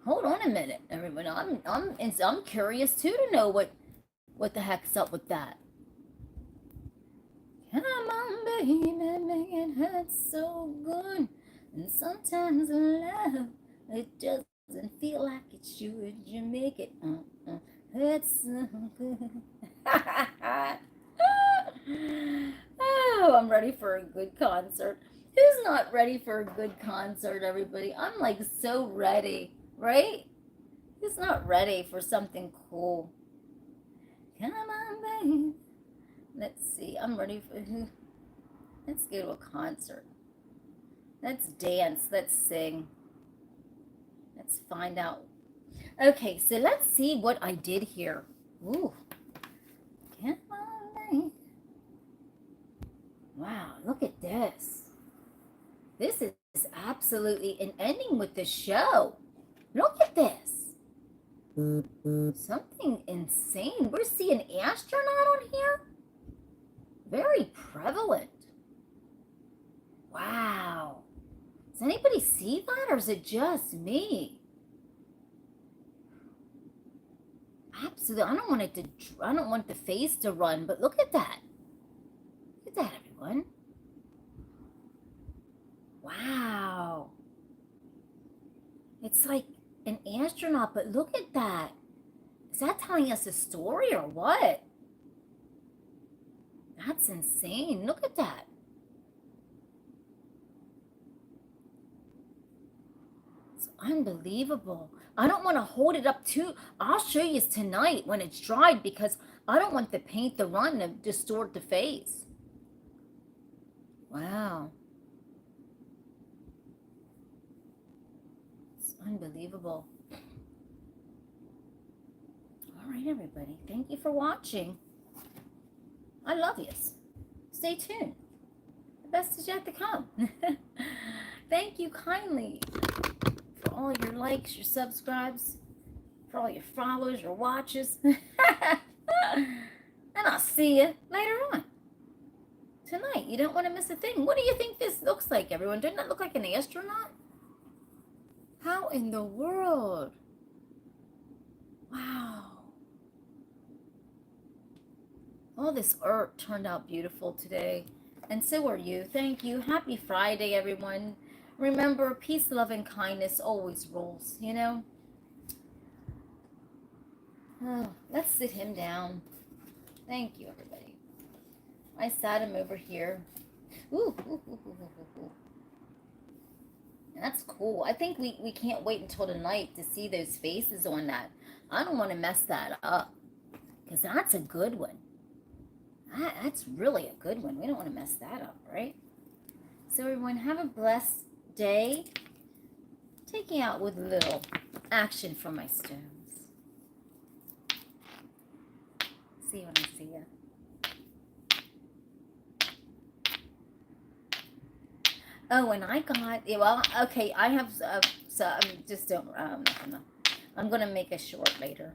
Hold on a minute, everyone. I'm curious too to know what the heck's up with that. Come on, baby, make it hurt so good. And sometimes love, it doesn't feel like it should. You make it hurt so good. Oh, I'm ready for a good concert. Who's not ready for a good concert, everybody? I'm like so ready, right? Who's not ready for something cool? Come on, baby. Let's see. I'm ready for. Let's go to a concert. Let's dance. Let's sing. Let's find out. Okay, so let's see what I did here. Ooh. Come on, baby. Wow, look at this. This is absolutely an ending with the show. Look at this. Something insane. We're seeing astronaut on here. Very prevalent. Wow. Does anybody see that, or is it just me? Absolutely. I don't want the face to run, but look at that. Look at that, everyone. Wow. It's like an astronaut, but look at that. Is that telling us a story or what? That's insane. Look at that. It's unbelievable. I don't want to hold it up too. I'll show you tonight when it's dried because I don't want the paint to run to distort the face. Wow. It's unbelievable. All right, everybody. Thank you for watching. I love yous. Stay tuned. The best is yet to come. Thank you kindly for all your likes, your subscribes, for all your follows, your watches. And I'll see you later on. Tonight. You don't want to miss a thing. What do you think this looks like, everyone? Doesn't that look like an astronaut? How in the world? Wow. All this art turned out beautiful today. And so are you. Thank you. Happy Friday, everyone. Remember, peace, love, and kindness always rules, you know? Oh, let's sit him down. Thank you, everybody. I sat him over here. Ooh, ooh, ooh, ooh, ooh, ooh. That's cool. I think we can't wait until tonight to see those faces on that. I don't want to mess that up because that's a good one. That's really a good one. We don't want to mess that up, right? So everyone, have a blessed day. Taking out with a little action from my stones. See you when I see you. Oh, and I got, well, okay, I have, so just don't, I'm going to make a short later.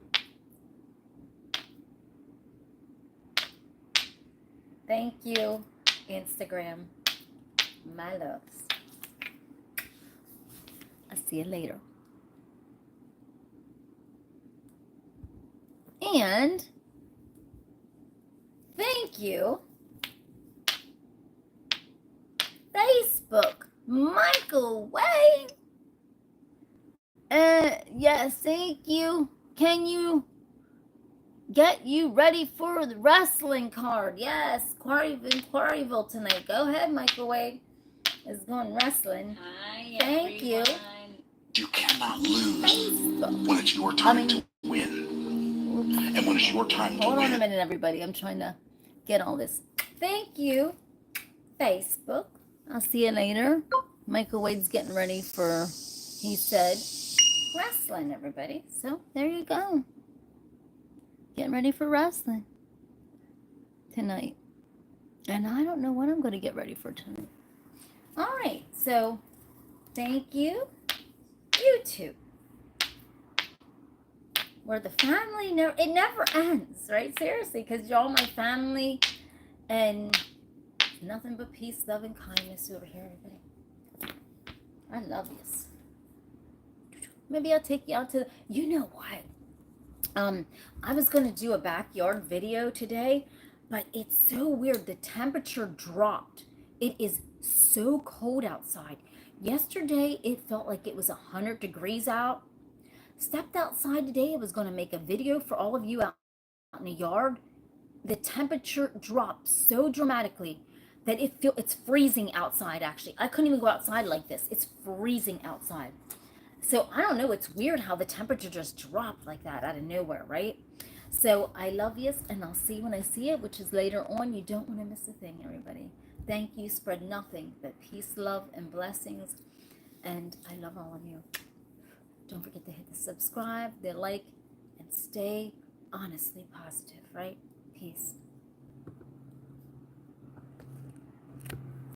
Thank you, Instagram. My loves. I'll see you later. And thank you, Facebook, Michael Wayne. Yes, thank you. Can you get you ready for the wrestling card? Yes, Quarryville tonight. Go ahead, Michael Wade is going wrestling. Hi, thank everyone. you. You cannot lose when it's your time to win. And when it's your time to Hold win. on a minute, everybody. I'm trying to get all this. Thank you, Facebook. I'll see you later. Michael Wade's getting ready for, he said, wrestling, everybody. So there you go. Getting ready for wrestling tonight. And I don't know what I'm going to get ready for tonight. All right. So thank you, YouTube. We're the family. It never ends, right? Seriously, because y'all my family. And nothing but peace, love, and kindness over here, everybody. I love this. Maybe I'll take you out to, you know what? I was going to do a backyard video today, but it's so weird. The temperature dropped. It is so cold outside. Yesterday, it felt like it was 100 degrees out. Stepped outside today. I was going to make a video for all of you out in the yard. The temperature dropped so dramatically that it's freezing outside. Actually, I couldn't even go outside like this. It's freezing outside. So I don't know, it's weird how the temperature just dropped like that out of nowhere, right? So I love you, and I'll see you when I see it, which is later on. You don't want to miss a thing, everybody. Thank you. Spread nothing but peace, love, and blessings. And I love all of you. Don't forget to hit the subscribe, the like, and stay honestly positive, right? Peace.